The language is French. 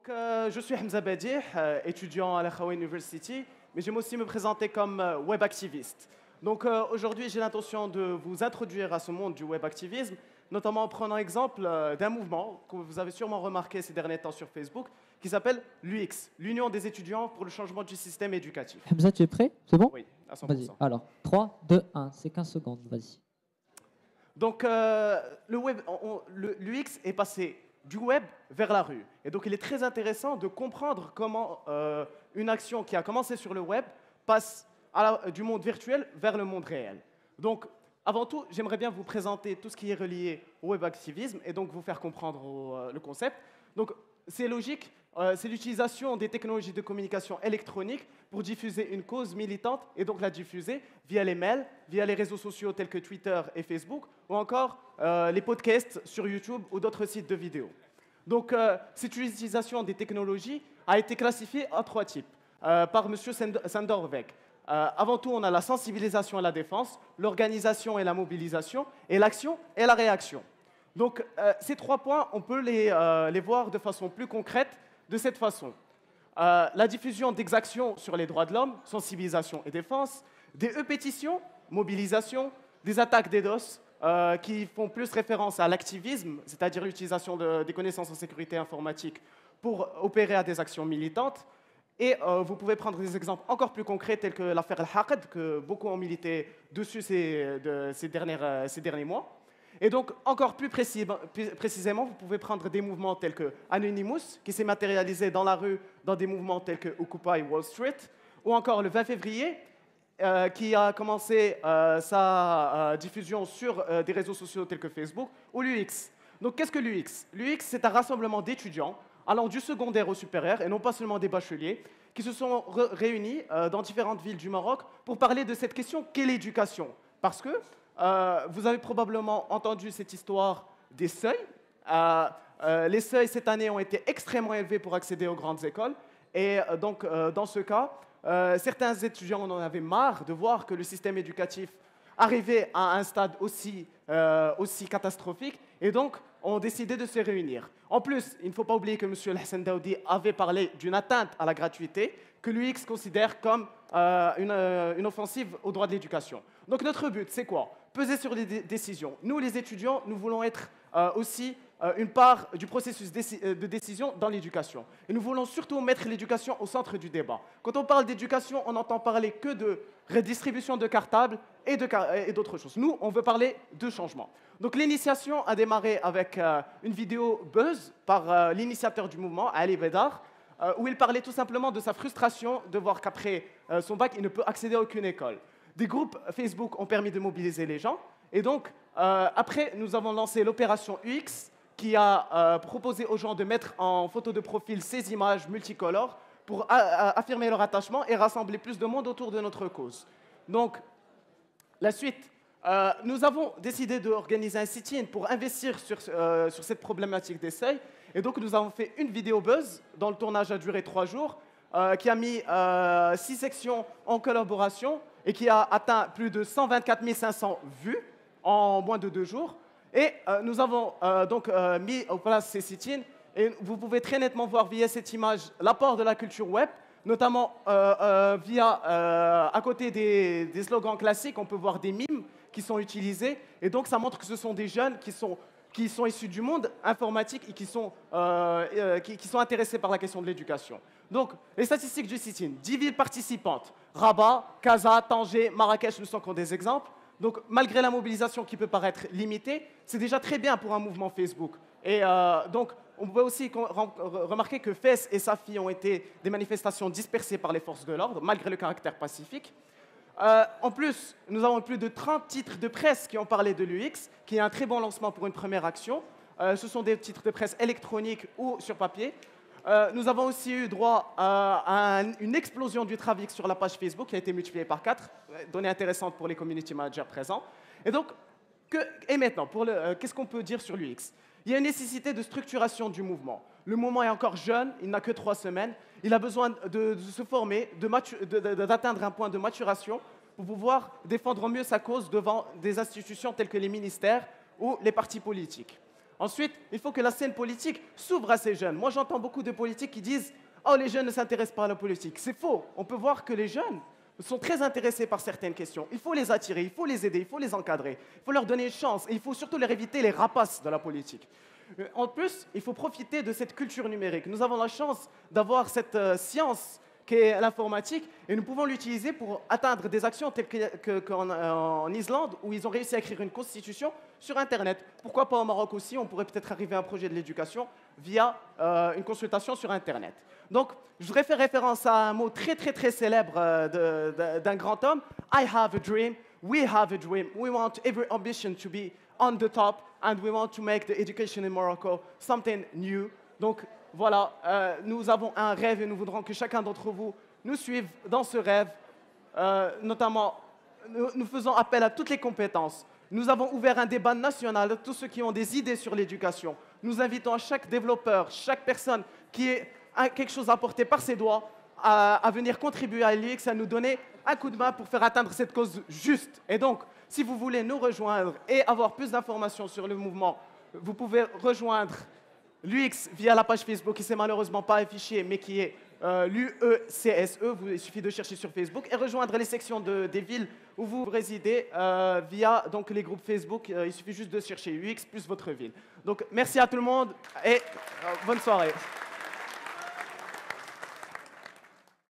Je suis Hamza Badih, étudiant à la Khawa University, mais j'aime aussi me présenter comme web activiste. Aujourd'hui, j'ai l'intention de vous introduire à ce monde du web activisme, notamment en prenant exemple d'un mouvement que vous avez sûrement remarqué ces derniers temps sur Facebook, qui s'appelle l'UX, l'Union des étudiants pour le changement du système éducatif. Hamza, tu es prêt? C'est bon? Oui, à Vas-y. 100%. Alors, 3, 2, 1, c'est 15 secondes, vas-y. L'UX est passé du web vers la rue. Et donc, il est très intéressant de comprendre comment une action qui a commencé sur le web passe du monde virtuel vers le monde réel. Donc, avant tout, j'aimerais bien vous présenter tout ce qui est relié au web activisme et donc vous faire comprendre le concept. Donc, c'est logique, c'est l'utilisation des technologies de communication électronique pour diffuser une cause militante et donc la diffuser via les mails, via les réseaux sociaux tels que Twitter et Facebook, ou encore les podcasts sur YouTube ou d'autres sites de vidéos. Donc, cette utilisation des technologies a été classifiée en 3 types par M. Sandorvec. Avant tout, on a la sensibilisation et la défense, l'organisation et la mobilisation, et l'action et la réaction. Donc, ces 3 points, on peut les voir de façon plus concrète de cette façon. La diffusion d'exactions sur les droits de l'homme, sensibilisation et défense, des e-pétitions, mobilisation, des attaques DDoS, qui font plus référence à l'activisme, c'est-à-dire l'utilisation des connaissances en sécurité informatique pour opérer à des actions militantes. Et vous pouvez prendre des exemples encore plus concrets tels que l'affaire Al-Haqq, que beaucoup ont milité dessus ces derniers mois. Et donc, encore plus précisément, vous pouvez prendre des mouvements tels que Anonymous, qui s'est matérialisé dans la rue dans des mouvements tels que Occupy Wall Street, ou encore le 20 février, qui a commencé sa diffusion sur des réseaux sociaux tels que Facebook, ou l'UX. Donc, qu'est-ce que l'UX? L'UX, c'est un rassemblement d'étudiants allant du secondaire au supérieur, et non pas seulement des bacheliers, qui se sont réunis dans différentes villes du Maroc pour parler de cette question qu'est l'éducation. Parce que vous avez probablement entendu cette histoire des seuils. Les seuils, cette année, ont été extrêmement élevés pour accéder aux grandes écoles. Et donc, dans ce cas, certains étudiants en avaient marre de voir que le système éducatif arrivait à un stade aussi catastrophique. Et donc, ont décidé de se réunir. En plus, il ne faut pas oublier que M. Hassan Daoudi avait parlé d'une atteinte à la gratuité que l'UX considère comme une offensive au droit de l'éducation. Donc notre but, c'est quoi? Peser sur les décisions. Nous, les étudiants, nous voulons être aussi une part du processus de décision dans l'éducation. Et nous voulons surtout mettre l'éducation au centre du débat. Quand on parle d'éducation, on n'entend parler que de redistribution de cartables et d'autres choses. Nous, on veut parler de changement. Donc l'initiation a démarré avec une vidéo buzz par l'initiateur du mouvement, Ali Bedar, où il parlait tout simplement de sa frustration de voir qu'après son bac, il ne peut accéder à aucune école. Des groupes Facebook ont permis de mobiliser les gens. Et donc, après, nous avons lancé l'opération UX, qui a proposé aux gens de mettre en photo de profil ces images multicolores pour affirmer leur attachement et rassembler plus de monde autour de notre cause. Donc, la suite, nous avons décidé d'organiser un sit-in pour investir sur cette problématique des seuils. Et donc, nous avons fait une vidéo buzz, dont le tournage a duré 3 jours, qui a mis 6 sections en collaboration et qui a atteint plus de 124 500 vues en moins de 2 jours. Et nous avons donc mis en place ces sit-ins. Et vous pouvez très nettement voir via cette image l'apport de la culture web, notamment à côté des slogans classiques, on peut voir des mimes qui sont utilisés. Et donc, ça montre que ce sont des jeunes qui sont issus du monde informatique et qui sont intéressés par la question de l'éducation. Donc, les statistiques du sit-in, 10 villes participantes, Rabat, Casa, Tanger, Marrakech ne sont que des exemples. Donc, malgré la mobilisation qui peut paraître limitée, c'est déjà très bien pour un mouvement Facebook. Et donc, on peut aussi remarquer que Fès et Safi ont été des manifestations dispersées par les forces de l'ordre, malgré le caractère pacifique. En plus, nous avons plus de 30 titres de presse qui ont parlé de l'UX, qui est un très bon lancement pour une première action. Ce sont des titres de presse électroniques ou sur papier. Nous avons aussi eu droit à une explosion du trafic sur la page Facebook qui a été multipliée par 4, donnée intéressante pour les community managers présents. Et donc, maintenant, qu'est-ce qu'on peut dire sur l'UX? Il y a une nécessité de structuration du mouvement. Le mouvement est encore jeune, il n'a que 3 semaines. Il a besoin de se former, d'atteindre un point de maturation pour pouvoir défendre mieux sa cause devant des institutions telles que les ministères ou les partis politiques. Ensuite, il faut que la scène politique s'ouvre à ces jeunes. Moi, j'entends beaucoup de politiques qui disent « Oh, les jeunes ne s'intéressent pas à la politique ». C'est faux. On peut voir que les jeunes sont très intéressés par certaines questions. Il faut les attirer, il faut les aider, il faut les encadrer, il faut leur donner une chance et il faut surtout leur éviter les rapaces de la politique. En plus, il faut profiter de cette culture numérique. Nous avons la chance d'avoir cette science qu'est l'informatique et nous pouvons l'utiliser pour atteindre des actions telles qu'en Islande où ils ont réussi à écrire une constitution sur Internet. Pourquoi pas au Maroc aussi? On pourrait peut-être arriver à un projet de l'éducation via une consultation sur Internet. Donc, je voudrais faire référence à un mot très très très célèbre d'un grand homme. I have a dream, we have a dream, we want every ambition to be on the top and we want to make the education in Morocco something new. Donc voilà, nous avons un rêve et nous voudrons que chacun d'entre vous nous suive dans ce rêve. Notamment, nous faisons appel à toutes les compétences. Nous avons ouvert un débat national de tous ceux qui ont des idées sur l'éducation. Nous invitons à chaque développeur, chaque personne qui a quelque chose à apporter par ses doigts à venir contribuer à l'UX, à nous donner un coup de main pour faire atteindre cette cause juste. Et donc, si vous voulez nous rejoindre et avoir plus d'informations sur le mouvement, vous pouvez rejoindre l'UX via la page Facebook qui ne s'est malheureusement pas affichée, mais qui est l'UECSE. Il suffit de chercher sur Facebook et rejoindre les sections des villes où vous résidez via donc, les groupes Facebook. Il suffit juste de chercher UX plus votre ville. Donc, merci à tout le monde et bonne soirée.